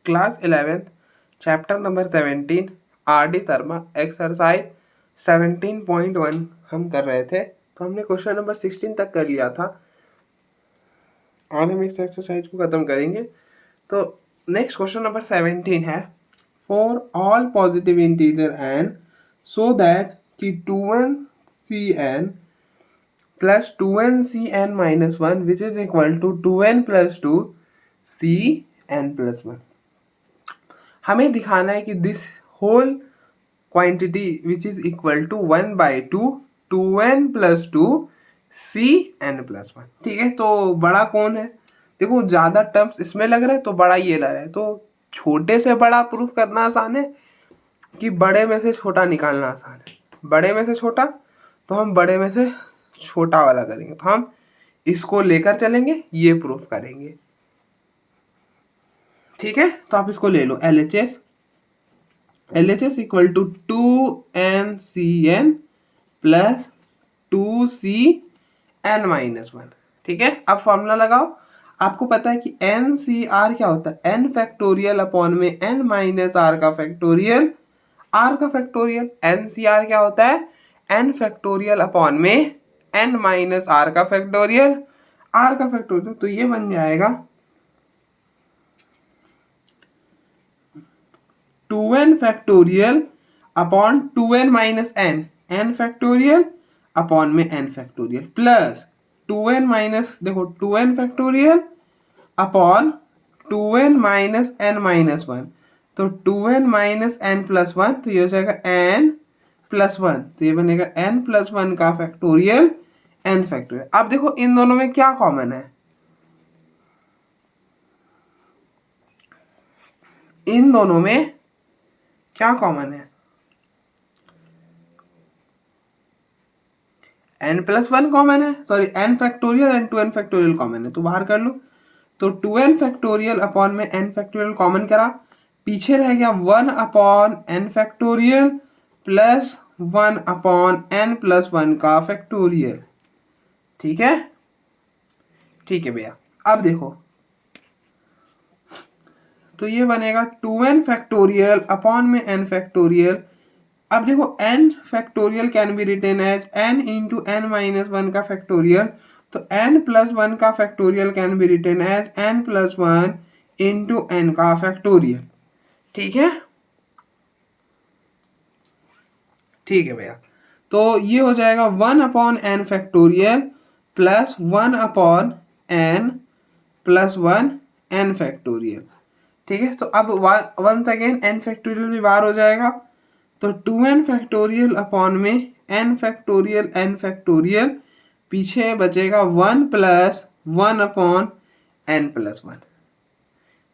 Class 11th chapter number 17 R D Sharma exercise 17.1 हम कर रहे थे। तो हमने क्वेश्चन नंबर 16 तक कर लिया था। आज हम इस एक्सरसाइज को खत्म करेंगे। तो नेक्स्ट क्वेश्चन नंबर 17 है, for all positive integer n so that कि 2n plus 2n minus 1 which is equal to 2n plus 2 cn plus 1। हमें दिखाना है कि this whole quantity which is equal to 1/2 2n plus 2 cn plus 1। ठीक है, तो बड़ा कौन है? देखो ज़्यादा टर्म्स इसमें लग रहा है तो बड़ा ये लग रहा है। तो छोटे से बड़ा प्रूफ करना आसान है कि बड़े में से छोटा निकालना आसान है? बड़े में से छोटा, तो हम बड़े में से छोटा वाला करेंगे। तो हम इसको लेकर चलेंगे, ये प्रूफ करेंगे। ठीक है, तो आप इसको ले लो, LHS equal to 2NCN plus 2CN minus 1। ठीक है, अब फॉर्मूला लगाओ। आपको पता है कि NCR क्या होता है? n फैक्टोरियल अपॉन में n माइनस r का फैक्टोरियल, r का फैक्टोरियल। NCR क्या होता है? n फैक्टोरियल अपॉन में n माइनस r का फैक्टोरियल, r का फैक्टोरियल। तो ये बन जाएगा 2n factorial upon 2n minus n factorial upon में n factorial plus 2n minus, देखो 2n factorial upon 2n minus n minus 1। तो 2n माइनस n प्लस 1, तो ये हो जाएगा n प्लस 1। तो ये बनेगा n प्लस 1 का फैक्टोरियल n फैक्टोरियल। अब देखो इन दोनों में क्या कॉमन है? इन दोनों में क्या कॉमन है? n प्लस 1 कॉमन है, sorry n factorial and 2n factorial common है, तो बाहर कर लो। तो 2n फैक्टोरियल अपॉन में n फैक्टोरियल कॉमन करा, पीछे रह गया 1 upon n factorial plus 1 upon n plus 1 का फैक्टोरियल। ठीक है, ठीक है भैया। अब देखो, तो ये बनेगा 2n फैक्टोरियल अपॉन में n फैक्टोरियल। अब देखो n factorial can be written as n into n minus 1 का फैक्टोरियल। तो n प्लस 1 का factorial can be written as n plus 1 into n का फैक्टोरियल। ठीक है, ठीक है भैया। तो ये हो जाएगा 1 upon n factorial plus 1 upon n plus 1 n factorial. ठीक है, तो अब वंस अगेन n फैक्टोरियल भी बाहर हो जाएगा। तो 2n फैक्टोरियल अपॉन में n फैक्टोरियल n फैक्टोरियल, पीछे बचेगा 1 plus 1 upon n plus 1,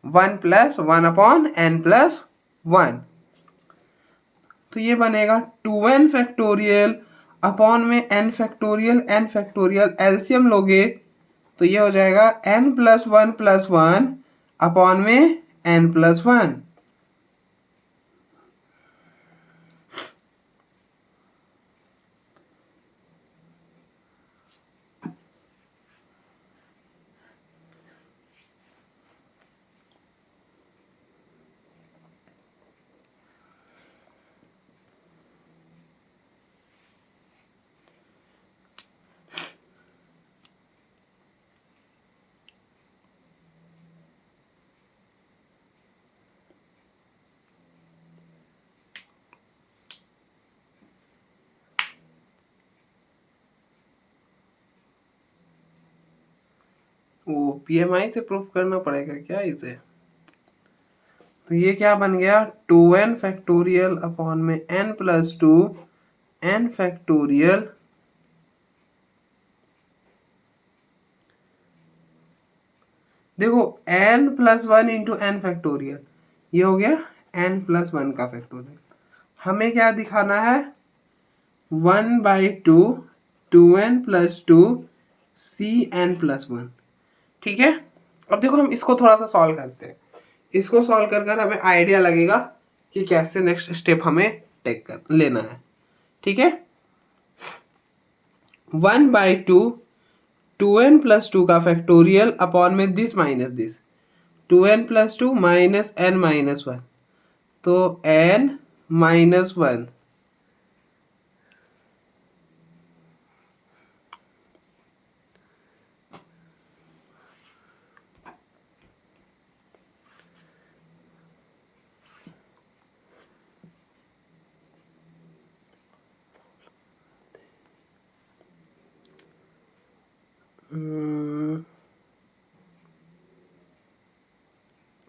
1 plus 1 upon n plus 1। तो ये बनेगा 2n फैक्टोरियल अपॉन में n फैक्टोरियल एलसीएम लोगे तो ये हो जाएगा n प्लस 1 अपॉन में n प्लस 1। वो पीएमआई से प्रूफ करना पड़ेगा क्या इसे? तो ये क्या बन गया 2n फैक्टोरियल अपॉन में n प्लस 2 n फैक्टोरियल देखो n plus 1 into n factorial, ये हो गया n प्लस 1 का फैक्टोरियल। हमें क्या दिखाना है? 1/2 2n प्लस 2 cn प्लस 1। ठीक है, अब देखो हम इसको थोड़ा सा सॉल्व करते हैं। इसको सॉल्व कर हमें आइडिया लगेगा कि कैसे नेक्स्ट स्टेप हमें टेक कर लेना है। ठीक है, 1/2 2n प्लस 2 का फैक्टोरियल अपॉन में this minus this 2n+2 minus n-1, तो n-1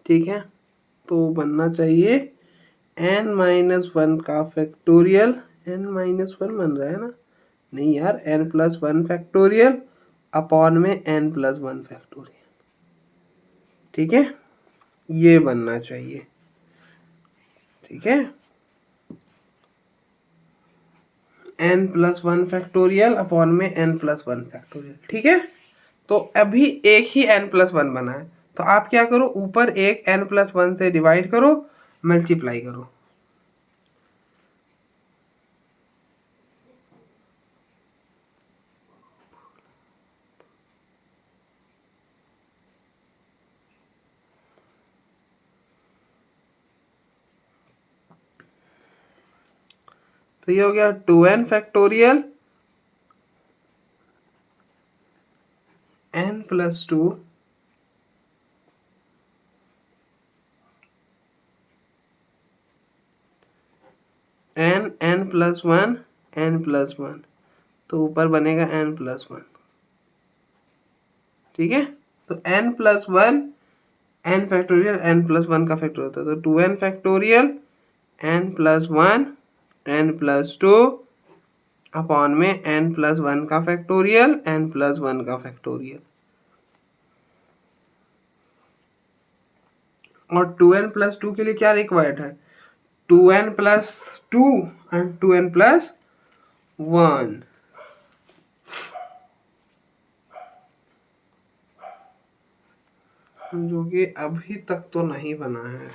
ठीक है, तो बनना चाहिए n-1 का फैक्टोरियल, n-1 बन रहा है ना, नहीं यार, n+1 फैक्टोरियल अपॉन में n+1 फैक्टोरियल, ठीक है, ये बनना चाहिए, ठीक है, n+1 फैक्टोरियल अपॉन में n+1 फैक्टोरियल, ठीक है। तो अभी एक ही n+1 बना है, तो आप क्या करो, ऊपर एक n+1 से डिवाइड करो, मल्टीप्लाई करो, तो ये हो गया 2n factorial n+2 n+1 n+1, तो ऊपर बनेगा n+1, ठीक है। तो n+1 n फैक्टोरियल n+1 का फैक्टर होता है, तो 2n factorial n+1 n+2 upon में n+1 का फैक्टोरियल n+1 का फैक्टोरियल, और 2n+2 के लिए क्या रिक्वायर्ड है, 2n+2 एंड 2n+1, जो कि अभी तक तो नहीं बना है,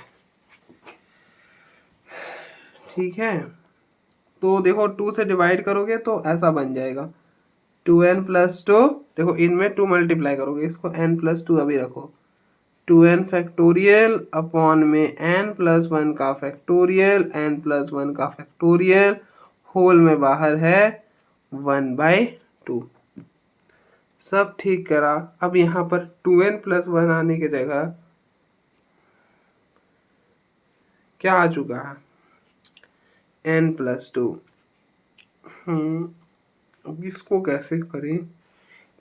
ठीक है। तो देखो 2 से डिवाइड करोगे तो ऐसा बन जाएगा 2n+2, देखो इनमें 2 मल्टीप्लाई करोगे, इसको n+2 अभी रखो, 2n फैक्टोरियल अपॉन में n+1 का फैक्टोरियल n+1 का फैक्टोरियल, होल में बाहर है 1/2, सब ठीक करा। अब यहाँ पर 2n+1 आने की जगह क्या आ चुका है, n+2। अब इसको कैसे करें,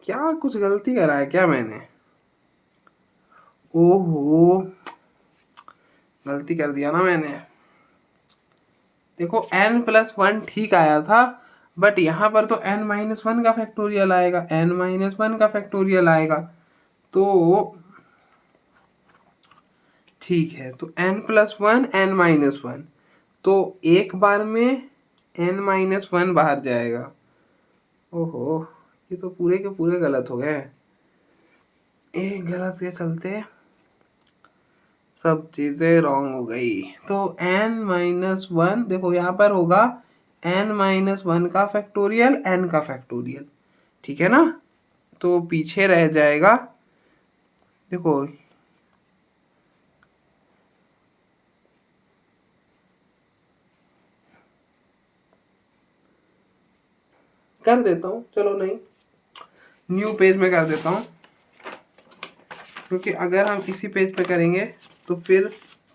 क्या कुछ गलती करा है क्या मैंने, ओहो गलती कर दिया ना मैंने। देखो n+1 ठीक आया था, बट यहाँ पर तो n-1 का फैक्टोरियल आएगा, n-1 का फैक्टोरियल आएगा, तो ठीक है, तो n+1 n-1, तो एक बार में n-1 बाहर जाएगा, ओहो ये तो पूरे के पूरे गलत हो गए, एक गलत के चलते सब चीज़ें रॉन्ग हो गई। तो n-1 देखो यहाँ पर होगा n-1 का फैक्टोरियल n का फैक्टोरियल, ठीक है ना, तो पीछे रह जाएगा, देखो कर देता हूँ, चलो नहीं न्यू पेज में कर देता हूँ, क्योंकि अगर हम इसी पेज पे करेंगे तो फिर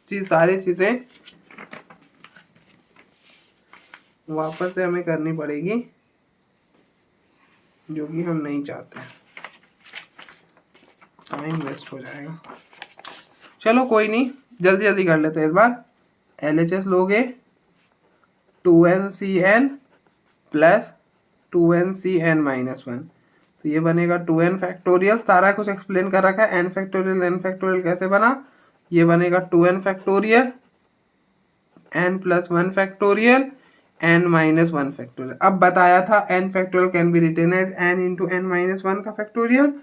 सारी चीज़ें वापस से हमें करनी पड़ेगी, जो कि हम नहीं चाहते, टाइम वेस्ट हो जाएगा। चलो कोई नहीं, जल्दी जल्दी कर लेते हैं इस बार। LHS लोगे 2nCn प्लस 2nCn-1, तो ये बनेगा 2n फैक्टोरियल, सारा कुछ एक्सप्लेन कर रखा है, n फैक्टोरियल कैसे बना, ये बनेगा 2n factorial n+1 factorial n-1 factorial. अब बताया था n factorial can be written as n into n-1 का फैक्टोरियल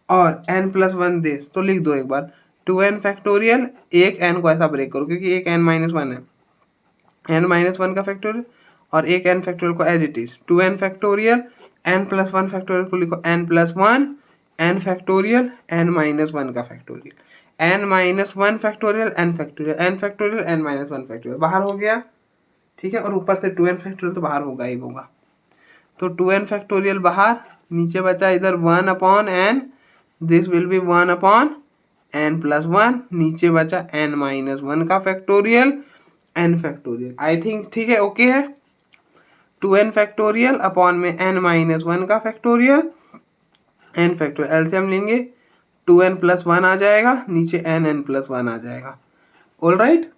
और n+1 देस, तो लिख दो एक बार 2n फैक्टोरियल, एक n को ऐसा ब्रेक करो क्योंकि एक n-1 है, n-1 का फैक्टोरियल, और एक n फैक्टोरियल को as it is 2n factorial, n+1 factorial को लिखो n+1 n फैक्टोरियल n-1 का factorial, n minus one factorial n factorial n factorial n minus one factorial बाहर हो गया, ठीक है, और ऊपर से 2n फैक्टोरियल तो बाहर होगा ही होगा। तो 2n फैक्टोरियल बाहर, नीचे बचा इधर 1/n, this will B 1/n plus one, नीचे बचा n माइनस वन का factorial n factorial. I think ठीक है, ओके है। 2n फैक्टोरियल अपॉन में n माइनस वन का फैक्टोरियल n फैक्टोरियल, एलसीएम लेंगे 2n प्लस वन आ जाएगा, नीचे n प्लस वन आ जाएगा। ऑल राइट,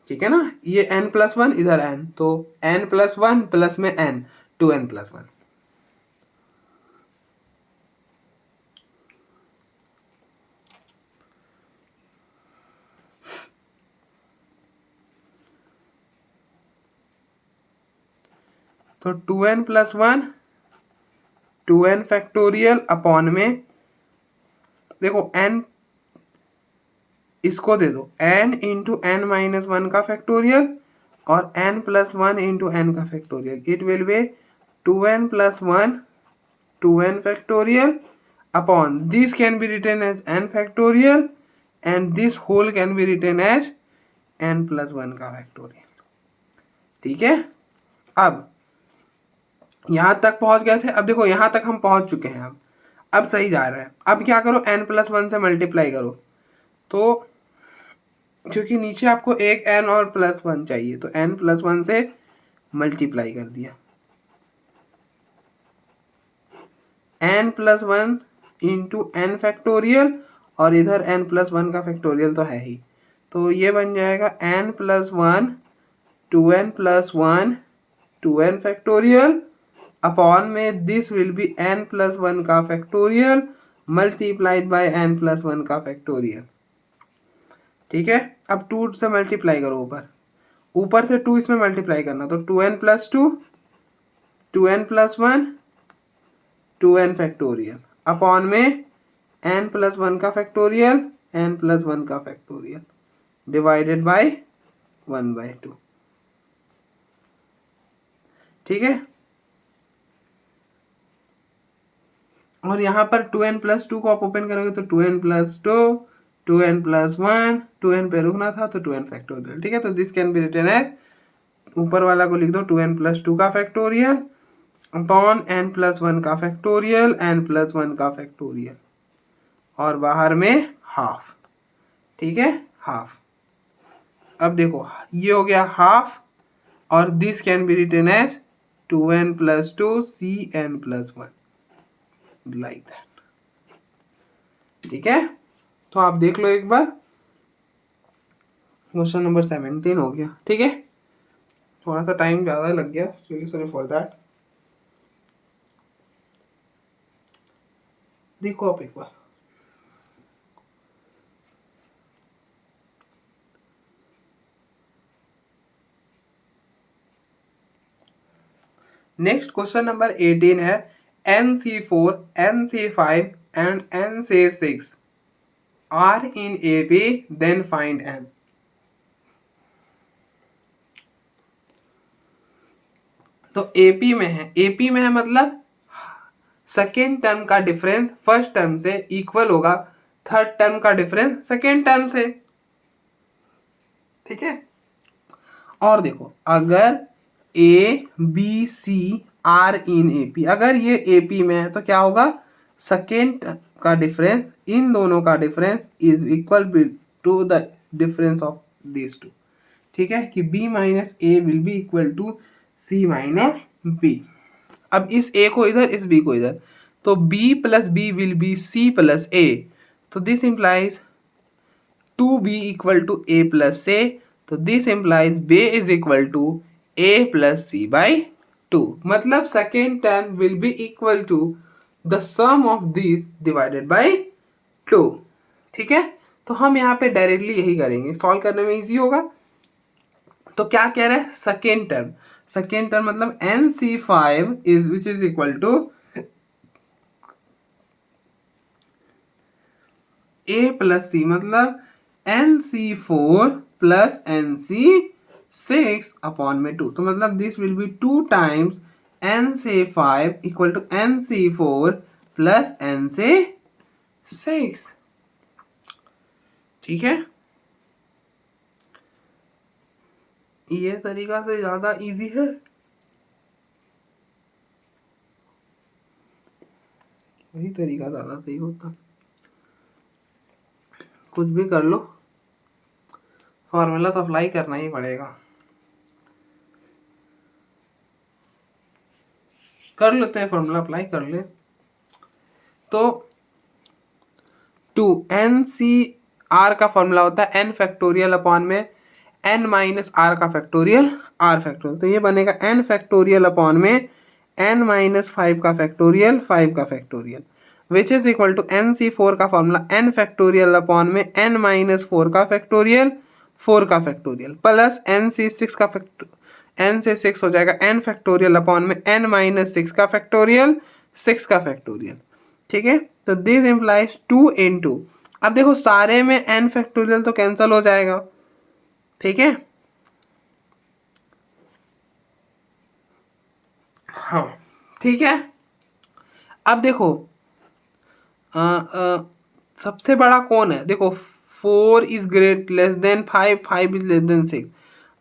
ठीक है ना, ये n प्लस वन इधर n, तो n प्लस वन प्लस में n, 2n प्लस वन। तो 2n plus one 2n factorial upon में, देखो n इसको दे दो n into n minus one का फैक्टोरियल और n plus one into n का factorial, it will be 2n plus one 2n factorial upon this can be written as n factorial and this whole can be written as n plus one का factorial. ठीक है, अब यहां तक पहुंच गए थे। अब देखो यहां तक हम पहुंच चुके हैं, अब सही जा रहा है। अब क्या करो, n प्लस वन से मल्टीप्लाई करो, तो क्योंकि नीचे आपको एक n और प्लस वन चाहिए, तो n प्लस वन से मल्टीप्लाई कर दिया, n plus one into n factorial और इधर n प्लस वन का फैक्टोरियल तो है ही, तो ये बन जाएगा n plus one 2n plus one 2n factorial upon में this will be n plus one का factorial multiplied by n plus one का फैक्टोरियल। ठीक है, अब 2 से मल्टीप्लाई करो, ऊपर से 2 इसमें मल्टीप्लाई करना, तो 2n plus to 2n plus one 2n factorial upon में n प्लस वन का फैक्टोरियल n प्लस वन का फैक्टोरियल डिवाइडेड बाय 1/2। ठीक है, और यहाँ पर 2n प्लस टू को आप ओपन करोगे तो 2n plus to 2n plus one, 2n पे रुकना था तो 2n फैक्टोरियल। ठीक है, तो this can be written as, ऊपर वाला को लिख दो 2n प्लस टू का factorial upon n plus one का फैक्टोरियल n प्लस वन का फैक्टोरियल और बाहर में हाफ। ठीक है, हाफ। अब देखो ये हो गया हाफ और this can be written as 2n plus two cn plus one, like that. ठीक है, तो आप देख लो एक बार, क्वेश्चन नंबर 17 हो गया। ठीक है, थोड़ा सा टाइम ज़्यादा लग गया, सॉरी फॉर दैट। देखो आप एक बार, नेक्स्ट क्वेश्चन नंबर 18 है NC4, NC5 and NC6 are in AP, then find M। तो AP में है, AP में है मतलब सेकेंड टर्म का डिफरेंस फर्स्ट टर्म से इक्वल होगा थर्ड टर्म का डिफरेंस सेकेंड टर्म से। ठीक है, और देखो अगर A B C are in AP, अगर ये AP में है तो क्या होगा, सेकेंड का डिफरेंस, इन दोनों का difference is equal to the difference of this two. ठीक है, कि B minus A will be equal to C minus B। अब इस A को इधर, इस B को इधर, तो B plus B will be C plus A, तो this implies 2B equal to A plus A, तो this implies B is equal to A plus C by 2, मतलब second term will be equal to the sum of this divided by 2। ठीक है, तो हम यहाँ पे directly यही करेंगे, सॉल्व करने में इजी होगा। तो क्या कह रहे हैं, सेकेंड टर्म मतलब NC5 is which is equal to A plus C, मतलब NC4 प्लस NC6 अपॉन में 2, तो मतलब this will be 2 times NC5 equal to NC4 plus NC6। ठीक है, ये तरीका से ज़्यादा इजी है। वही तरीका ज़्यादा सही होता। कुछ भी कर लो, फॉर्मूला तो अप्लाई करना ही पड़ेगा। कर लेते हैं, फॉर्मूला अप्लाई कर ले। तो 2NCR का फॉर्मूला होता है n फैक्टोरियल अपॉन में n माइनस आर का फैक्टोरियल r फैक्टोरियल। तो ये बनेगा n फैक्टोरियल अपॉन में n माइनस 5 का फैक्टोरियल 5 का factorial, which is equal to NC4 का फॉर्मूला n फैक्टोरियल अपॉन में n माइनस 4 का फैक्टोरियल 4 का फैक्टोरियल प्लस NC6 का n से 6 हो जाएगा n फैक्टोरियल अपॉन में n माइनस 6 का फैक्टोरियल 6 का फैक्टोरियल। ठीक है, तो दिस इम्प्लाइज 2 इंटू, अब देखो सारे में n फैक्टोरियल तो कैंसिल हो जाएगा। ठीक है, हाँ ठीक है। अब देखो सबसे बड़ा कौन है, देखो 4 is great less than 5, 5 is less than 6,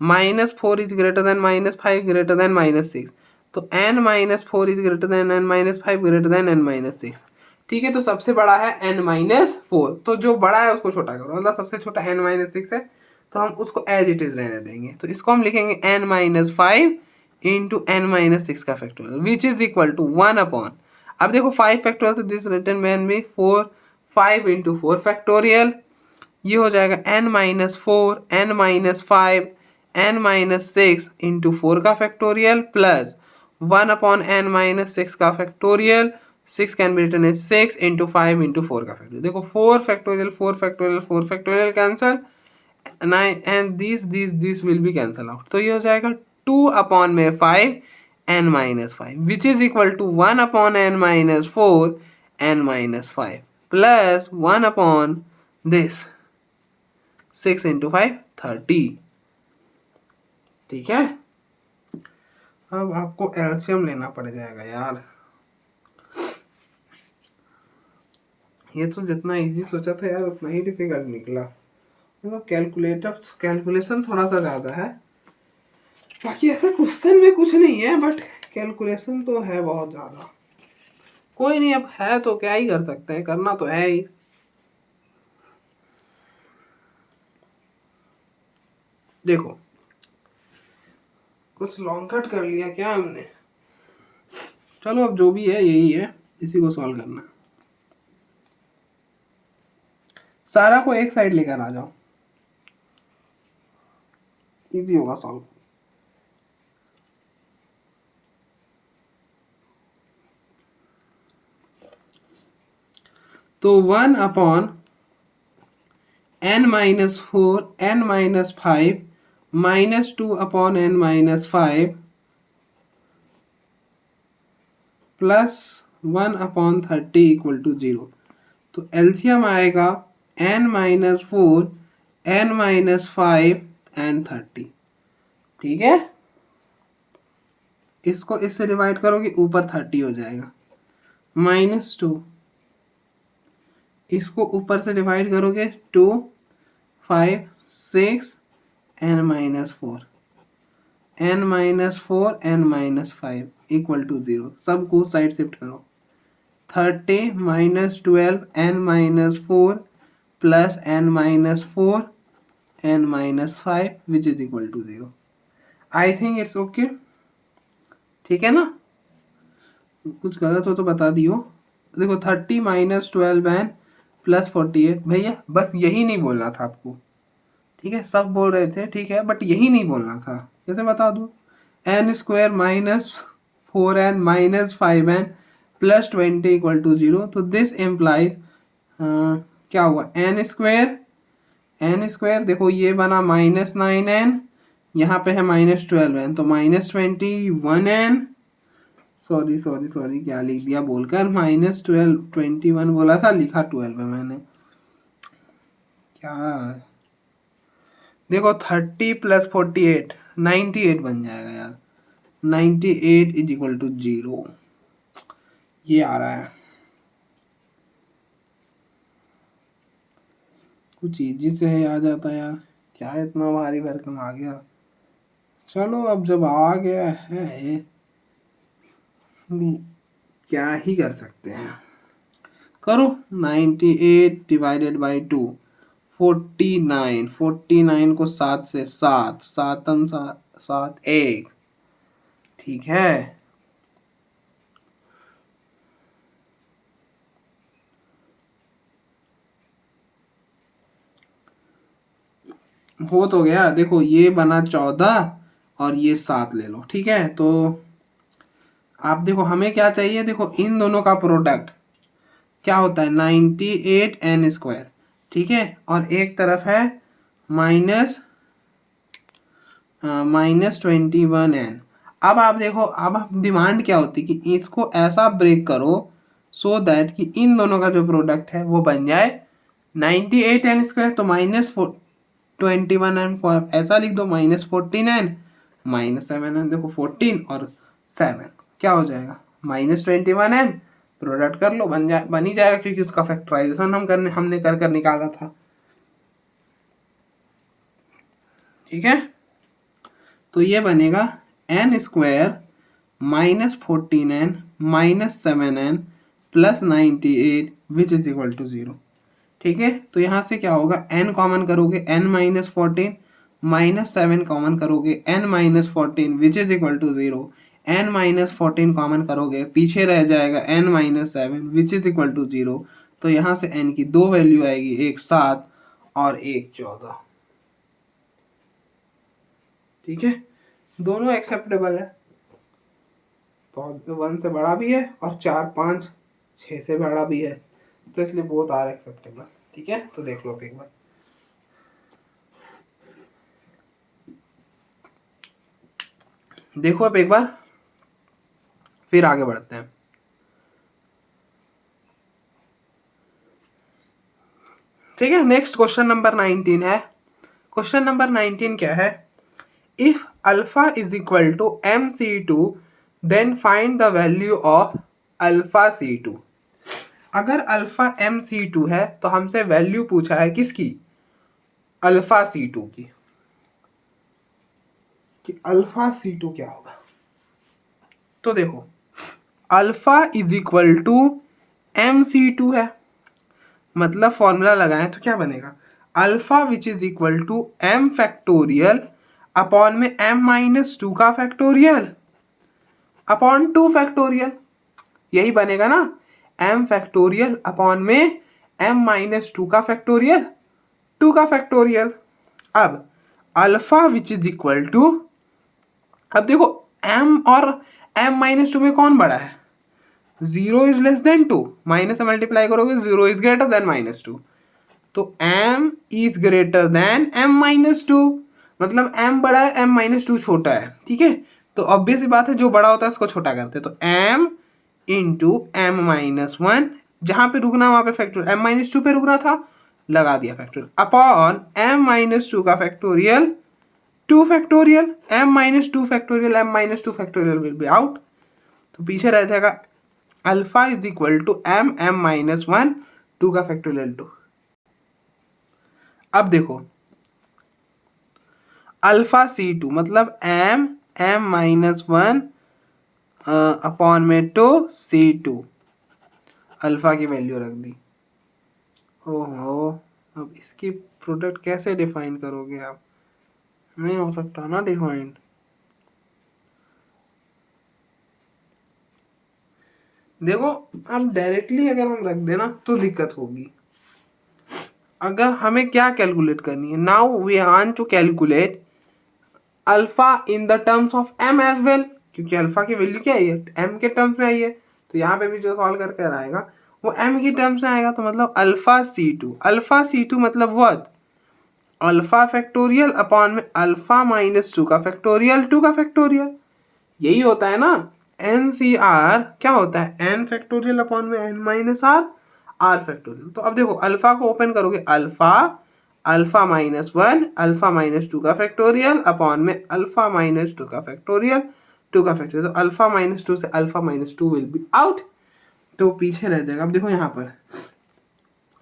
minus 4 is greater than minus 5 greater than minus 6, तो n minus 4 is greater than n minus 5 greater than n minus 6। ठीक है, तो सबसे बड़ा है n माइनस 4, तो जो बड़ा है उसको छोटा करो, मतलब सबसे छोटा n माइनस 6 है तो हम उसको एज इट इज रहने देंगे। तो इसको हम लिखेंगे n minus 5 into n minus 6 का factorial which is equal to 1 upon, अब देखो 5 फैक्टोरियल तो दिस रिटन मैन भी 4, 5 इंटू 4 फैक्टोरियल, ये हो जाएगा n minus 4 n minus 5 n minus 6 into 4 का factorial plus 1 upon n minus 6 का factorial, 6 can be written as 6 into 5 into 4 का फैक्टोरियल। देखो 4 factorial 4 factorial 4 factorial cancel, 9 and this will be cancel out, तो ये हो जाएगा 2 अपॉन में 5 n minus 5 which is equal to 1 upon n minus 4 n minus 5 plus 1 upon this 6 into 5 30। ठीक है, अब आपको एलसीएम लेना पड़ जाएगा यार, ये तो जितना इजी सोचा था यार उतना ही डिफिकल्ट निकला। मतलब कैलकुलेशन थोड़ा सा ज़्यादा है, बाकी ऐसा क्वेश्चन में कुछ नहीं है, बट कैलकुलेशन तो है बहुत ज़्यादा। कोई नहीं, अब है तो क्या ही कर सकते हैं, करना तो है ही। देखो कुछ लॉन्ग कट कर लिया क्या हमने, चलो अब जो भी है यही है, इसी को सॉल्व करना। सारा को एक साइड लेकर आ जाओ, इजी होगा सॉल्व। तो 1 upon n minus 4 n minus 5 minus 2 upon n minus 5 plus 1 upon 30 equal to 0। तो एलसीएम आएगा n minus 4 n minus 5 and 30। ठीक है, इसको इससे डिवाइड करोगे ऊपर 30 हो जाएगा, माइनस 2, इसको ऊपर से डिवाइड करोगे 2 5 6 n minus 4 n minus 4 n minus 5 equal to 0, सबको साइड शिफ्ट करो, 30 minus 12 n minus 4 plus n minus 4 n minus 5 which is equal to 0। I think it's okay. ठीक है ना, कुछ गलत हो तो बता दियो। देखो 30 माइनस 12 n प्लस 48, भैया बस यही नहीं बोलना था आपको। ठीक है, सब बोल रहे थे ठीक है, बट यही नहीं बोलना था। कैसे बता दूँ, n square minus 4n minus 5n plus 20 equal to 0। तो दिस एम्प्लाइज क्या हुआ, n स्क्वायर देखो ये बना माइनस 9n, यहाँ पे है माइनस 12n, तो माइनस 21n, सॉरी क्या लिख दिया बोलकर, माइनस 21 बोला था, लिखा 12 है मैंने। क्या देखो 30 प्लस 48 98 बन जाएगा यार, 98 इज इक्वल टू 0, ये आ रहा है। कुछ इजी से है आ जाता यार, क्या इतना भारी भरकम आ गया। चलो अब जब आ गया है क्या ही कर सकते हैं। करो 98 डिवाइडेड बाई 2 49। 49 को 7 से 7 सातम 7 1, ठीक है। हो तो गया, देखो ये बना 14 और ये 7 ले लो, ठीक है। तो आप देखो हमें क्या चाहिए, देखो इन दोनों का प्रोडक्ट क्या होता है 98n², ठीक है। और एक तरफ है -21n। अब आप देखो, अब डिमांड क्या होती है कि इसको ऐसा ब्रेक करो सो दैट कि इन दोनों का जो प्रोडक्ट है वो बन जाए 98n²। तो -21n ऐसा लिख दो, -14n -7n। देखो 14 और 7 क्या हो जाएगा -21n। प्रोडक्ट कर लो, बन ही जाएगा, क्योंकि उसका फैक्टराइजेशन हमने कर कर निकाला था, ठीक है। तो ये बनेगा n² -14n -7n +98 which is equal to 0, ठीक है। तो यहाँ से क्या होगा, n कॉमन करोगे n -14 -7 कॉमन करोगे n -14 which is equal to 0। n -14 common करोगे, पीछे रह जाएगा n -7 which is equal to 0। तो यहाँ से n की दो वैल्यू आएगी, एक 7 और एक 14, ठीक है। दोनों एक्सेप्टेबल है, 1 से बड़ा भी है और 4 5 6 से बड़ा भी है, तो इसलिए बोथ आर एक्सेप्टेबल, ठीक है। तो देख लो अब एक बार, देखो अब एक बार, फिर आगे बढ़ते हैं। ठीक है, नेक्स्ट क्वेश्चन नंबर 19 है। क्वेश्चन नंबर 19 क्या है, if alpha is equal to mc2 then find the value of alpha c2। अगर अल्फा mc2 है तो हमसे वैल्यू पूछा है किसकी, अल्फा c2 की, कि अल्फा c2 क्या होगा। तो देखो alpha is equal to mc2 है, मतलब फॉर्मूला लगाएं तो क्या बनेगा, alpha which is equal to m factorial upon में m-2 का फैक्टोरियल अपॉन 2 फैक्टोरियल, यही बनेगा ना, m फैक्टोरियल अपॉन में m-2 का फैक्टोरियल 2 का फैक्टोरियल। अब alpha which is equal to, अब देखो m और m-2 में कौन बड़ा है, 0 इज लेस देन 2, माइनस से मल्टीप्लाई करोगे 0 इज ग्रेटर देन -2, तो m is greater than m-2, मतलब m बड़ा है m-2 छोटा है, ठीक है। तो ऑब्वियस सी बात है, जो बड़ा होता है उसको छोटा करते हैं, तो m इंटू m-1, जहाँ पे रुकना वहाँ पे फैक्टोरियल m-2 पे रुकना था, लगा दिया फैक्टोरियल, अपॉन m-2 का factorial 2 factorial, m-2 factorial m-2 factorial will be out, तो पीछे रह जाएगा alpha is equal to m-1 2 का फैक्टोरियल 2। अब देखो अल्फा c2 मतलब m-1 अपॉन में 2 c2, अल्फा की वैल्यू रख दी। ओहो, अब इसकी प्रोडक्ट कैसे डिफाइन करोगे आप, नहीं हो सकता ना डिफाइंड। देखो अब डायरेक्टली अगर हम रख देना तो दिक्कत होगी। अगर हमें क्या कैलकुलेट करनी है, now we want to calculate alpha in the terms of m as well, क्योंकि अल्फा की वैल्यू क्या है, m के टर्म्स में आई है, तो यहाँ पे भी जो सॉल्व करके आएगा वो m की टर्म्स में आएगा। तो मतलब अल्फा c2 मतलब व्हाट, अल्फा फैक्टोरियल अपॉन में अल्फा-2 का फैक्टोरियल 2 का फैक्टोरियल, यही होता है ना NCR, क्या होता है n फैक्टोरियल अपॉन में n-r r फैक्टोरियल। तो अब देखो अल्फा को ओपन करोगे, अल्फा-1 अल्फा-2 का फैक्टोरियल अपॉन में अल्फा-2 का फैक्टोरियल 2 का फैक्टोरियल, तो अल्फा-2 से अल्फा-2 विल बी आउट, तो पीछे रह जाएगा। अब देखो यहाँ पर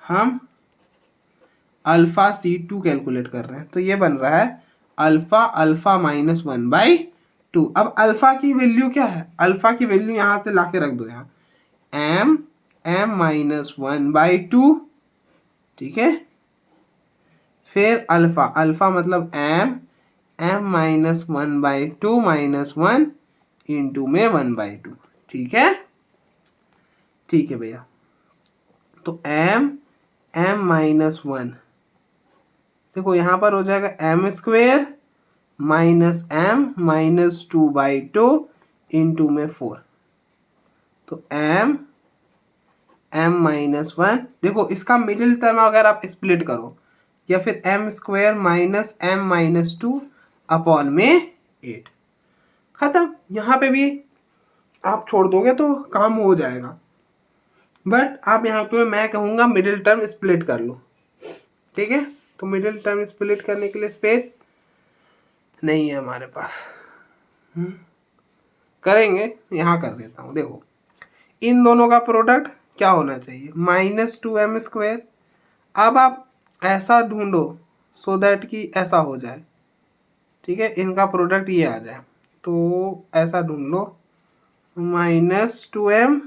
हम अल्फ़ा C2 कैलकुलेट कर रहे हैं, तो ये बन रहा है अल्फ़ा अल्फ़ा माइनस 1/2। अब अल्फ़ा की वैल्यू क्या है, अल्फ़ा की वैल्यू यहाँ से ला के रख दो, यहाँ m माइनस 1/2, ठीक है। फिर अल्फ़ा, अल्फ़ा मतलब m माइनस 1/2 माइनस 1 इंटू में 1/2, ठीक है। ठीक है भैया, तो m माइनस 1, देखो यहाँ पर हो जाएगा m² minus m minus 2/2 into में 4, तो m माइनस 1, देखो इसका मिडिल टर्म अगर आप स्प्लिट करो, या फिर m² minus m minus 2 upon में 8, खत्म। यहाँ पे भी आप छोड़ दोगे तो काम हो जाएगा, बट आप यहाँ पे मैं कहूँगा मिडिल टर्म स्प्लिट कर लो, ठीक है। तो मिडिल टर्म स्प्लिट करने के लिए स्पेस नहीं है हमारे पास, करेंगे, यहाँ कर देता हूँ। देखो इन दोनों का प्रोडक्ट क्या होना चाहिए, -2m²। अब आप ऐसा ढूंढो सो दैट कि ऐसा हो जाए, ठीक है, इनका प्रोडक्ट ये आ जाए, तो ऐसा ढूंढ लो -2m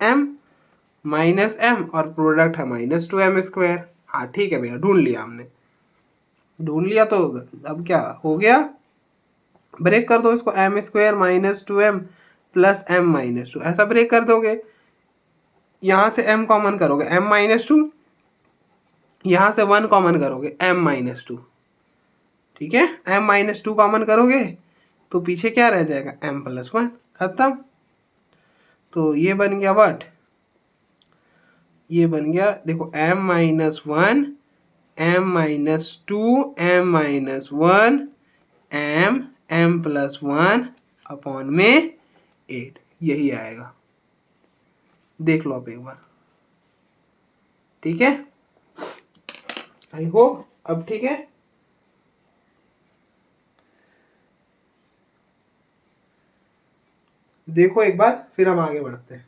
m माइनस m और प्रोडक्ट है -2m²। हाँ ठीक है भैया, ढूंढ लिया हमने, ढूंढ लिया, तो अब क्या हो गया, ब्रेक कर दो इसको, m² minus 2m plus m minus 2, ऐसा ब्रेक कर दोगे। यहाँ से m कॉमन करोगे m माइनस 2, यहाँ से 1 कॉमन करोगे m माइनस 2, ठीक है। m माइनस 2 कॉमन करोगे तो पीछे क्या रह जाएगा, m प्लस 1, खत्म। तो ये बन गया व्हाट, ये बन गया, देखो m minus 1 m minus 2 m minus 1 m plus 1 upon में 8, यही आएगा। देख लो आप एक बार, ठीक है, आई होप अब ठीक है। देखो एक बार, फिर हम आगे बढ़ते हैं।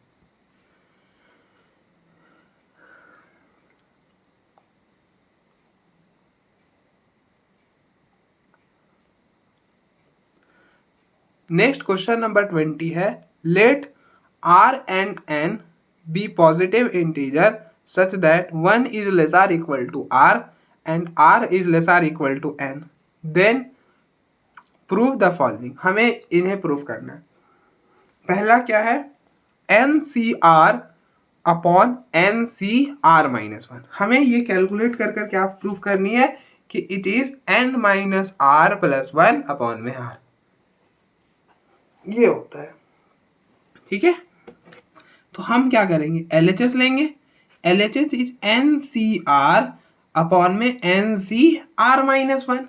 नेक्स्ट क्वेश्चन नंबर 20 है, late r and n be positive integer such that 1 is less or equal to r and r is less or equal to n, then prove the following। हमें इन्हें प्रूव करना है। पहला क्या है, NCR upon NCR minus 1, हमें ये calculate कर कर क्या प्रूव करनी है कि it is n minus r plus 1 upon में r, ये होता है, ठीक है। तो हम क्या करेंगे, LHS लेंगे, LHS इज NCR अपॉन में NCR माइनस 1।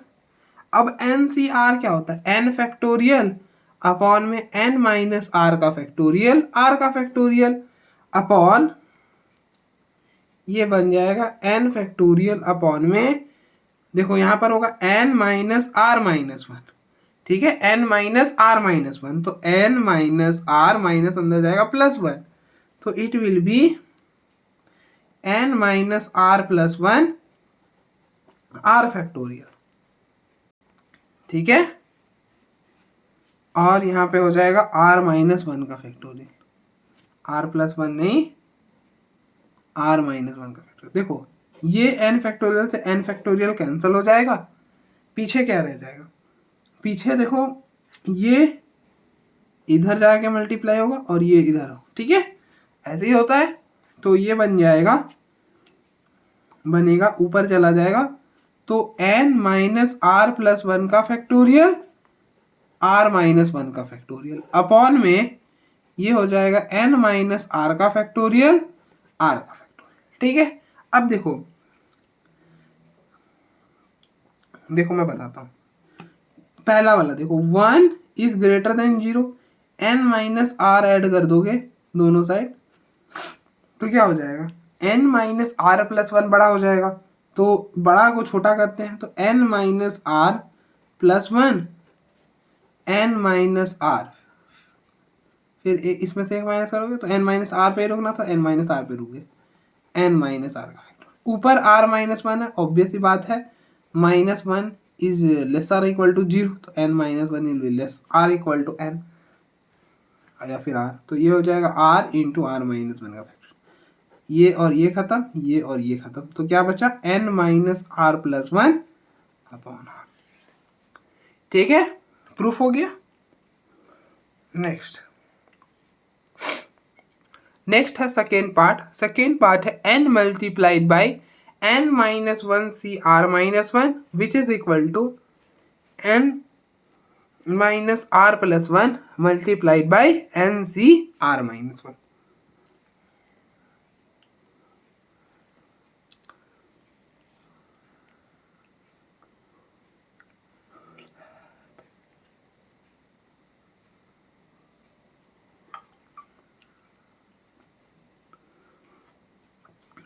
अब NCR क्या होता है, n फैक्टोरियल अपॉन में n माइनस r का फैक्टोरियल, r का फैक्टोरियल अपॉन, ये बन जाएगा n फैक्टोरियल अपॉन में, देखो यहाँ पर होगा n माइनस r माइनस 1, ठीक है, n माइनस r माइनस 1, तो n माइनस r माइनस अंदर जाएगा प्लस 1, तो it will be n minus r plus 1 r factorial, ठीक है। और यहाँ पे हो जाएगा r माइनस 1 का फैक्टोरियल, r प्लस 1 नहीं, r माइनस 1 का फैक्टोरियल। देखो ये n फैक्टोरियल से n फैक्टोरियल कैंसिल हो जाएगा, पीछे क्या रह जाएगा, पीछे देखो ये इधर जाके मल्टीप्लाई होगा और ये इधर हो, ठीक है, ऐसे ही होता है। तो ये बन जाएगा, बनेगा, ऊपर चला जाएगा, तो n माइनस r प्लस 1 का फैक्टोरियल r माइनस 1 का फैक्टोरियल अपॉन में ये हो जाएगा n माइनस r का फैक्टोरियल r का फैक्टोरियल, ठीक है। अब देखो, देखो मैं बताता हूँ, पहला वाला देखो 1 is greater than 0, n minus r add कर दोगे दोनों साइड, तो क्या हो जाएगा, n माइनस r प्लस 1 बड़ा हो जाएगा, तो बड़ा को छोटा करते हैं, तो n minus r plus 1 n minus r, फिर इसमें से एक माइनस करोगे तो n माइनस r पे रुकना था, n माइनस r पे रुक गए, n माइनस r का फैक्टर, ऊपर r माइनस वन है, ऑब्वियस ही बात है, -1 is less or equal to 0, तो n minus one is less or equal to n या फिर r, तो ये हो जाएगा r into r minus one का फैक्टर। ये और ये खत्म, ये और ये खत्म, तो क्या बचा n minus r plus one upon r। ठीक है, प्रूफ हो गया। नेक्स्ट है सेकेंड पार्ट है n multiplied by n minus one C r minus one which is equal to n minus r plus one multiplied by n C r minus one.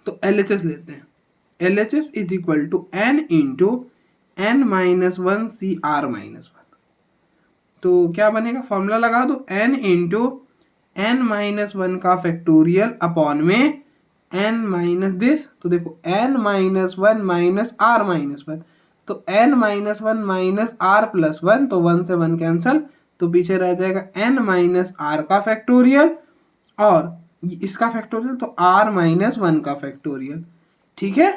तो LHS लेते हैं, LHS is equal to n into n minus one C r minus one. तो क्या बनेगा, formula लगा दो, n into n minus one का factorial upon में n माइनस दिस, तो देखो n minus one minus r minus one, तो n minus one minus r plus one, तो 1 से 1 कैंसल, तो पीछे रह जाएगा n माइनस आर का फैक्टोरियल और इसका फैक्टोरियल, तो r माइनस वन का फैक्टोरियल। ठीक है,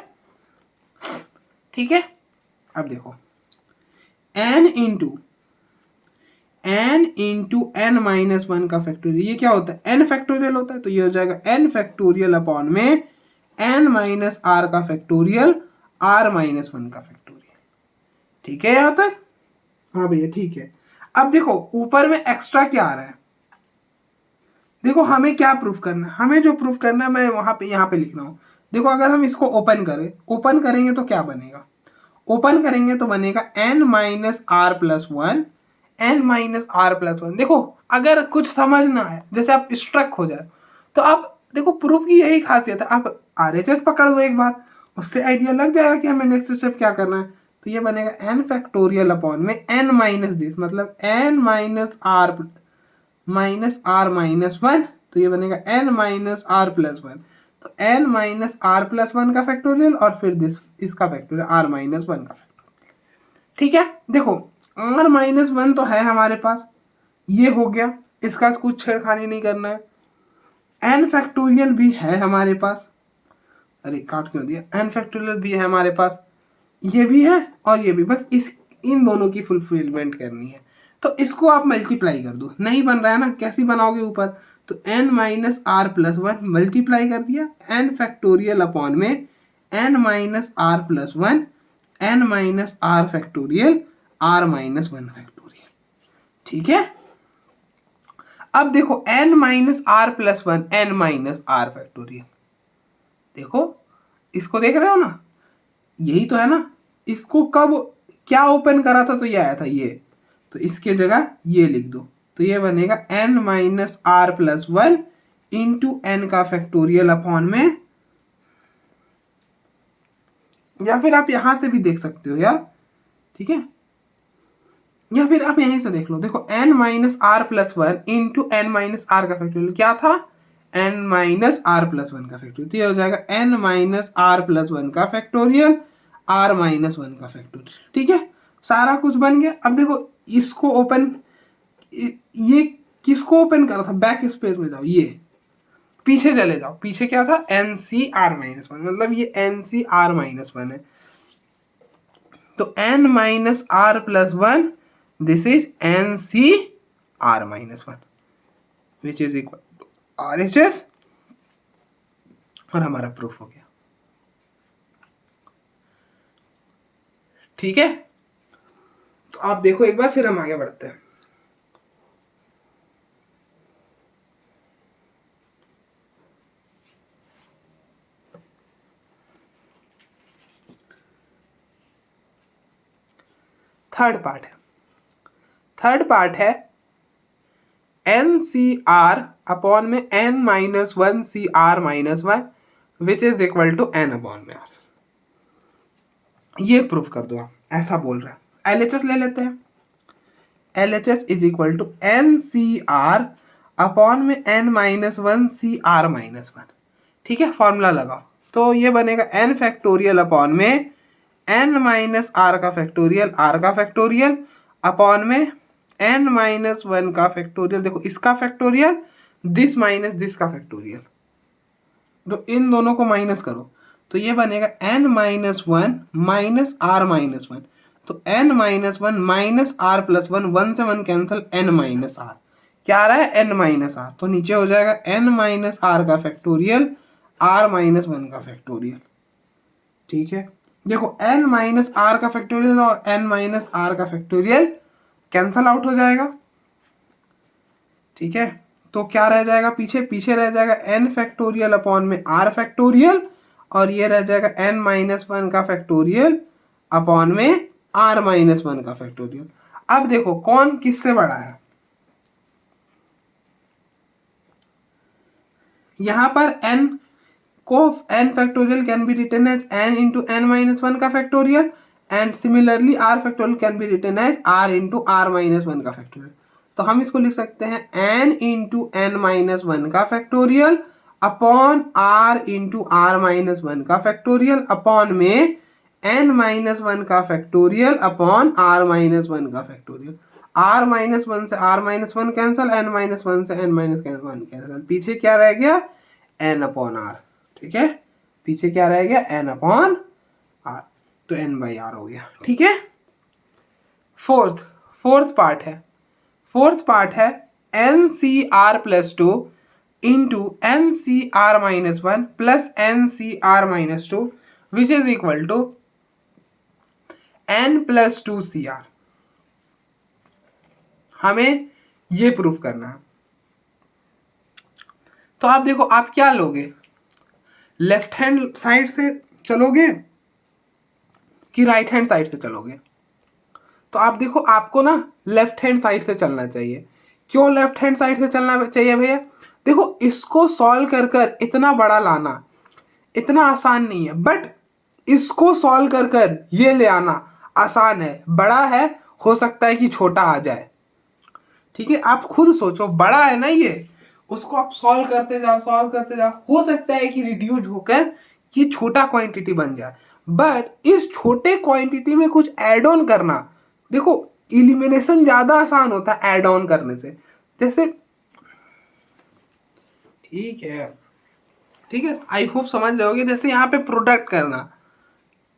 ठीक है। अब देखो n into n minus one का फैक्टोरियल, ये क्या होता है, n फैक्टोरियल होता है, तो ये हो जाएगा n फैक्टोरियल अपॉन में n माइनस आर का फैक्टोरियल r माइनस वन का फैक्टोरियल। ठीक है यहाँ तक, हाँ भैया ठीक है। अब देखो ऊपर में एक्स्ट्रा क्या आ रहा है, देखो हमें क्या प्रूफ करना है, हमें जो प्रूफ करना है मैं वहां पे यहाँ पे लिख रहा हूँ। देखो अगर हम इसको ओपन करेंगे तो क्या बनेगा, ओपन करेंगे तो बनेगा n minus r plus one, n minus r plus one. देखो अगर कुछ समझ ना आए, जैसे आप स्ट्रक हो जाए, तो आप देखो प्रूफ की यही खासियत है, आप RHS पकड़ लो एक बार, उससे आइडिया लग जाएगा कि हमें नेक्स्ट स्टेप क्या करना है। तो ये बनेगा n फैक्टोरियल अपॉन में n माइनस दिस, मतलब n minus r minus one, तो ये बनेगा n minus r plus one, तो n minus r plus one का फैक्टोरियल और फिर दिस इसका फैक्टोरियल r माइनस वन का फैक्टोरियल। ठीक है, देखो r माइनस वन तो है हमारे पास, ये हो गया, इसका कुछ छेड़खानी नहीं करना है। n फैक्टोरियल भी है हमारे पास, अरे काट क्यों दिया, n फैक्टोरियल भी है हमारे पास, ये भी है और ये भी, बस इन दोनों की फुलफिलमेंट करनी है। तो इसको आप मल्टीप्लाई कर दो, नहीं बन रहा है ना, कैसे बनाओगे ऊपर, तो n minus r plus one multiply कर दिया n फैक्टोरियल अपॉन में n minus r plus one, n minus r factorial r minus one factorial. ठीक है, अब देखो n minus r plus one, n minus r factorial, देखो इसको देख रहे हो ना, यही तो है ना। इसको कब क्या ओपन करा था, तो ये आया था ये, तो इसके जगह ये लिख दो, तो ये बनेगा n minus r plus one into n का फैक्टोरियल अपॉन में, या फिर आप यहां से भी देख सकते हो यार, ठीक है, या फिर आप यहीं से देख लो, देखो n minus r plus one into n minus r का फैक्टोरियल क्या था, n minus r plus one का फैक्टोरियल, तो ये हो जाएगा n minus r plus one का फैक्टोरियल r माइनस वन का फैक्टोरियल। ठीक है, सारा कुछ बन गया। अब देखो इसको ओपन, ये किसको ओपन करा था, बैक स्पेस में जाओ, ये पीछे चले जाओ, पीछे क्या था, एन सी आर माइनस वन, मतलब ये एन सी आर माइनस वन है, तो n minus r plus one, this is n C r minus one which is equal to RHS, और हमारा प्रूफ हो गया। ठीक है, तो आप देखो एक बार, फिर हम आगे बढ़ते हैं। थर्ड पार्ट है एन सी आर अपॉन में n minus one C r minus one which is equal to n upon में r। ये प्रूफ कर दो आप, ऐसा बोल रहे हैं। LHS ले लेते हैं, LHS is equal to n C r upon में n minus one C r minus one. ठीक है, फॉर्मूला लगाओ, तो ये बनेगा n फैक्टोरियल अपॉन में n माइनस आर का फैक्टोरियल, आर का फैक्टोरियल अपॉन में n माइनस 1 का फैक्टोरियल। देखो इसका फैक्टोरियल, दिस माइनस दिस का फैक्टोरियल, तो इन दोनों को माइनस करो तो ये बनेगा n minus 1 minus r minus 1। तो n minus 1 minus r plus 1, 1 से 1 कैंसिल, n माइनस आर। क्या आ रहा है? n minus r. तो नीचे हो जाएगा n माइनस आर का फैक्टोरियल, r माइनस 1 का फैक्टोरियल। ठीक है, देखो n माइनस आर का फैक्टोरियल और n माइनस आर का फैक्टोरियल कैंसल आउट हो जाएगा। ठीक है, तो क्या रह जाएगा पीछे? पीछे रह जाएगा n फैक्टोरियल अपॉन में r फैक्टोरियल, और ये रह जाएगा n माइनस 1 का फैक्टोरियल अपॉन में r माइनस 1 का फैक्टोरियल। अब देखो कौन किससे बड़ा है। यहां पर n को n factorial can be written as n into n minus 1 का factorial, and similarly r factorial can be written as r into r minus 1 का फैक्टोरियल। तो हम इसको लिख सकते हैं n इंटू n माइनस 1 का factorial upon r into r minus 1 का फैक्टोरियल अपॉन में n माइनस 1 का फैक्टोरियल अपॉन r माइनस 1 का फैक्टोरियल। r माइनस 1 से r minus 1 cancel, n minus 1 से n माइनस 1 कैंसिल, पीछे क्या रह गया? n upon r। ठीक है, पीछे क्या रह गया? n अपॉन r, तो n बाई r हो गया। ठीक है, फोर्थ पार्ट है n C r plus 2 into n C r minus 1 plus n C r minus 2 which is equal to n plus 2 C r. हमें ये प्रूफ करना है। तो आप देखो आप क्या लोगे, लेफ्ट हैंड साइड से चलोगे कि राइट हैंड साइड से चलोगे? तो आप देखो आपको ना लेफ्ट हैंड साइड से चलना चाहिए। क्यों लेफ्ट हैंड साइड से चलना चाहिए भैया? देखो इसको सॉल्व कर कर इतना बड़ा लाना इतना आसान नहीं है, बट इसको सॉल्व कर कर ये ले आना आसान है। बड़ा है, हो सकता है कि छोटा आ जाए। ठीक है, आप खुद सोचो, बड़ा है ना ये, उसको आप सॉल्व करते जाओ, हो सकता है कि रिड्यूस होकर ये छोटा क्वांटिटी बन जाए। बट इस छोटे क्वांटिटी में कुछ ऐड ऑन करना, देखो इलिमिनेशन ज्यादा आसान होता है ऐड ऑन करने से। जैसे ठीक है, आई होप समझ लोगे। जैसे यहाँ पे प्रोडक्ट करना,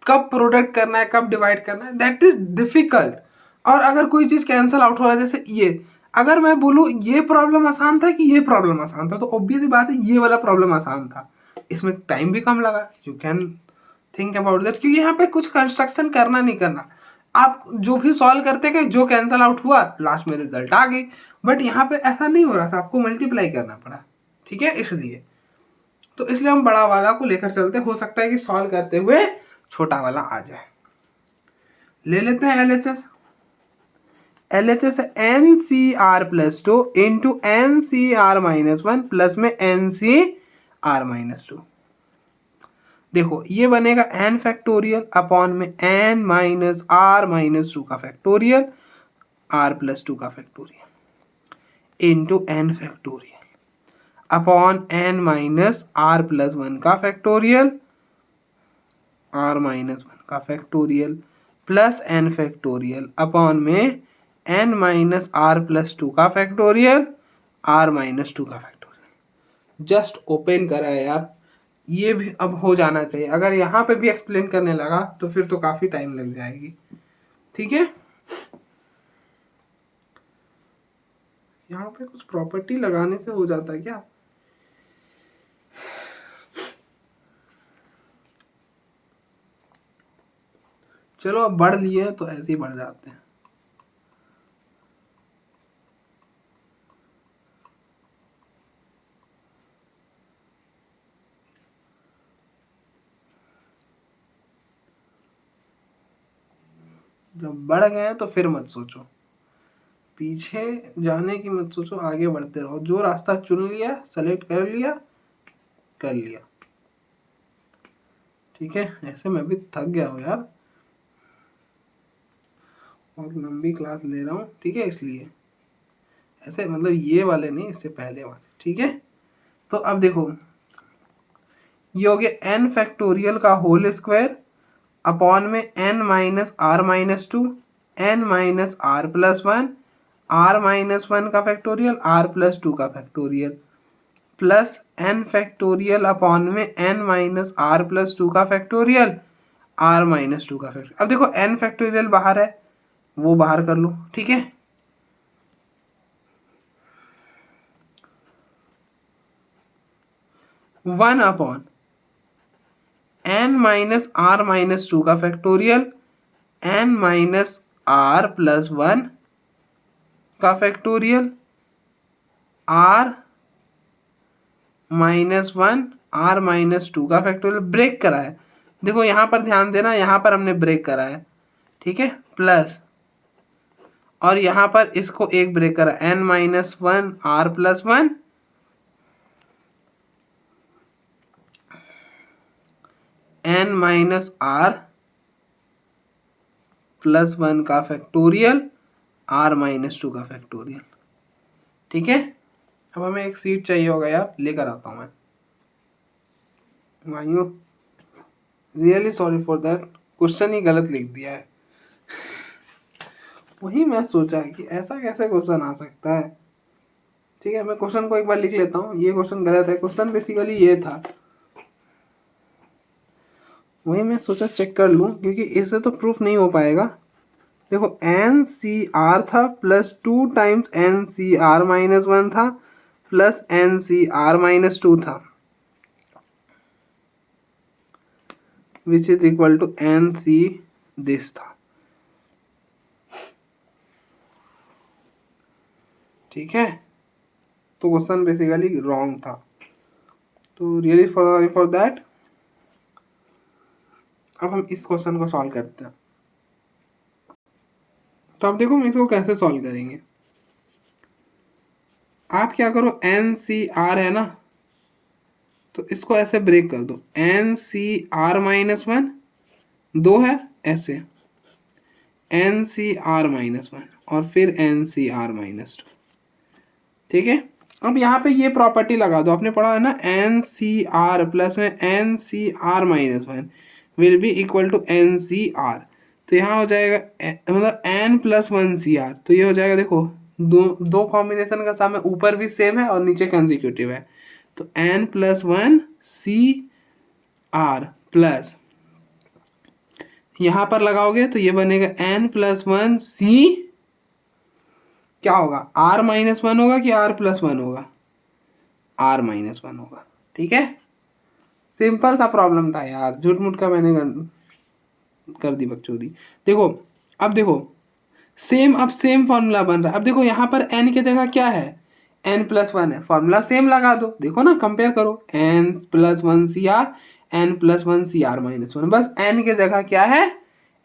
कब प्रोडक्ट करना है, कब डिवाइड करना है, दैट इज डिफिकल्ट। और अगर कोई चीज कैंसिल आउट हो रहा है, जैसे ये, अगर मैं बोलूँ ये प्रॉब्लम आसान था कि ये प्रॉब्लम आसान था, तो ऑब्वियसली बात है ये वाला प्रॉब्लम आसान था। इसमें टाइम भी कम लगा। You can think about that, क्योंकि यहाँ पे कुछ कंस्ट्रक्शन करना नहीं करना, आप जो भी सॉल्व करते गए, जो कैंसिल आउट हुआ लास्ट में रिजल्ट आ गई। बट यहाँ पे ऐसा नहीं हो रहा था, आपको मल्टीप्लाई करना पड़ा। ठीक है, इसलिए तो इसलिए हम बड़ा वाला को लेकर चलते, हो सकता है कि सॉल्व करते हुए छोटा वाला आ जाए। ले लेते हैं LHS। LHS है एन सी आर प्लस 2 इंटू एन सी आर माइनस 1 प्लस में एन सी आर माइनस 2। देखो ये बनेगा n फैक्टोरियल अपॉन में n माइनस आर माइनस 2 का फैक्टोरियल, r प्लस 2 का factorial into n factorial upon n minus r plus 1 का factorial, r minus 1 का factorial plus n factorial upon में n माइनस आर प्लस 2 का factorial, r minus 2 का factorial. Just open करा है यार, ये भी अब हो जाना चाहिए। अगर यहाँ पे भी एक्सप्लेन करने लगा तो फिर तो काफी टाइम लग जाएगी। ठीक है, यहाँ पे कुछ प्रॉपर्टी लगाने से हो जाता है क्या? चलो अब बढ़ लिए हैं तो ऐसे ही बढ़ जाते हैं। जब बढ़ गए तो फिर मत सोचो, पीछे जाने की मत सोचो, आगे बढ़ते रहो। जो रास्ता चुन लिया, सेलेक्ट कर लिया। ठीक है, ऐसे मैं भी थक गया हूँ यार, बहुत लंबी क्लास ले रहा हूँ। ठीक है, इसलिए ऐसे मतलब ये वाले नहीं, इससे पहले वाले। ठीक है, तो अब देखो ये हो गया एन फैक्टोरियल का होल स्क्वायर अपॉन में n minus r minus two, n minus r plus one, r minus one का फैक्टोरियल, आर प्लस टू का factorial, plus n factorial upon में n minus r plus two का factorial, r minus two का factorial. अब देखो N factorial बाहर है, वो बाहर कर लो, ठीक है। One upon n minus r minus two का factorial, n minus r plus one का factorial, r minus one, r minus two का फैक्टोरियल। ब्रेक करा है, देखो यहाँ पर ध्यान देना, यहाँ पर हमने ब्रेक करा है, ठीक है, प्लस, और यहाँ पर इसको एक ब्रेक करा, n minus one r plus one, n minus r plus one का फैक्टोरियल, आर माइनस टू का फैक्टोरियल, ठीक है। अब हमें एक सीट चाहिए होगा यार, लेकर आता हूँ मैं भाइयों, really sorry for that, question ही गलत लिख दिया है। वही मैं सोचा कि ऐसा कैसे क्वेश्चन आ सकता है। ठीक है, मैं क्वेश्चन को एक बार लिख लेता हूँ, ये क्वेश्चन गलत है। क्वेश्चन बेसिकली ये था, वही मैं सोचा चेक कर लूँ, क्योंकि इससे तो प्रूफ नहीं हो पाएगा। देखो एन सी आर था प्लस टू टाइम्स एन सी आर माइनस वन था प्लस एन सी आर माइनस टू था, which is equal to n c this था, ठीक है। तो क्वेश्चन बेसिकली रॉन्ग था, तो रियली सॉरी फॉर दैट। अब हम इस क्वेश्चन को सॉल्व करते हैं। तो अब देखो हम इसको कैसे सॉल्व करेंगे। आप क्या करो, एन सी आर है ना, तो इसको ऐसे ब्रेक कर दो, एन सी आर माइनस वन, दो है ऐसे, एन सी आर माइनस वन और फिर एन सी आर माइनस टू, ठीक है। अब यहाँ पे ये प्रॉपर्टी लगा दो, आपने पढ़ा है ना, एन सी आर प्लस में n C r minus one will be equal to n C r. तो यहाँ हो जाएगा मतलब n plus one C r, तो ये हो जाएगा, देखो दो दो कॉम्बिनेशन का सामने ऊपर भी सेम है और नीचे कंसेक्यूटिव है, तो n plus one C r plus, यहाँ पर लगाओगे तो ये बनेगा एन प्लस वन सी, क्या होगा, आर माइनस वन होगा कि आर प्लस वन होगा, आर माइनस वन होगा, ठीक है। सिंपल सा प्रॉब्लम था यार, झूठ मूठ का मैंने कर दी बकचोदी। देखो अब देखो सेम, अब सेम फॉर्मूला बन रहा है। अब देखो यहाँ पर एन की जगह क्या है, एन प्लस वन है, फॉर्मूला सेम लगा दो, देखो ना, कंपेयर करो, n plus one C r, n plus one C r minus one, बस एन की जगह क्या है,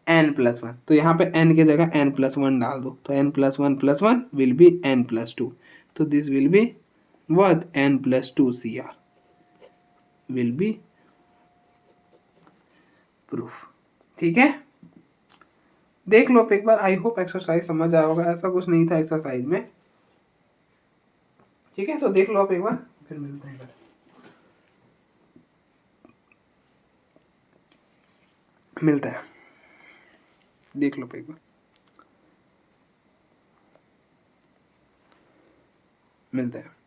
एन प्लस वन, तो यहाँ पे एन की जगह एन प्लस वन डाल दो, तो n plus one will be n plus two, तो this will be what n plus 2 cr will be proof, ठीक है। देख लो एक बार, आई होप एक्सरसाइज समझ आया होगा, ऐसा कुछ नहीं था एक्सरसाइज में, ठीक है। तो देख लो आप एक बार, फिर मिलते हैं, मिलता है, देख लो एक बार, मिलता है।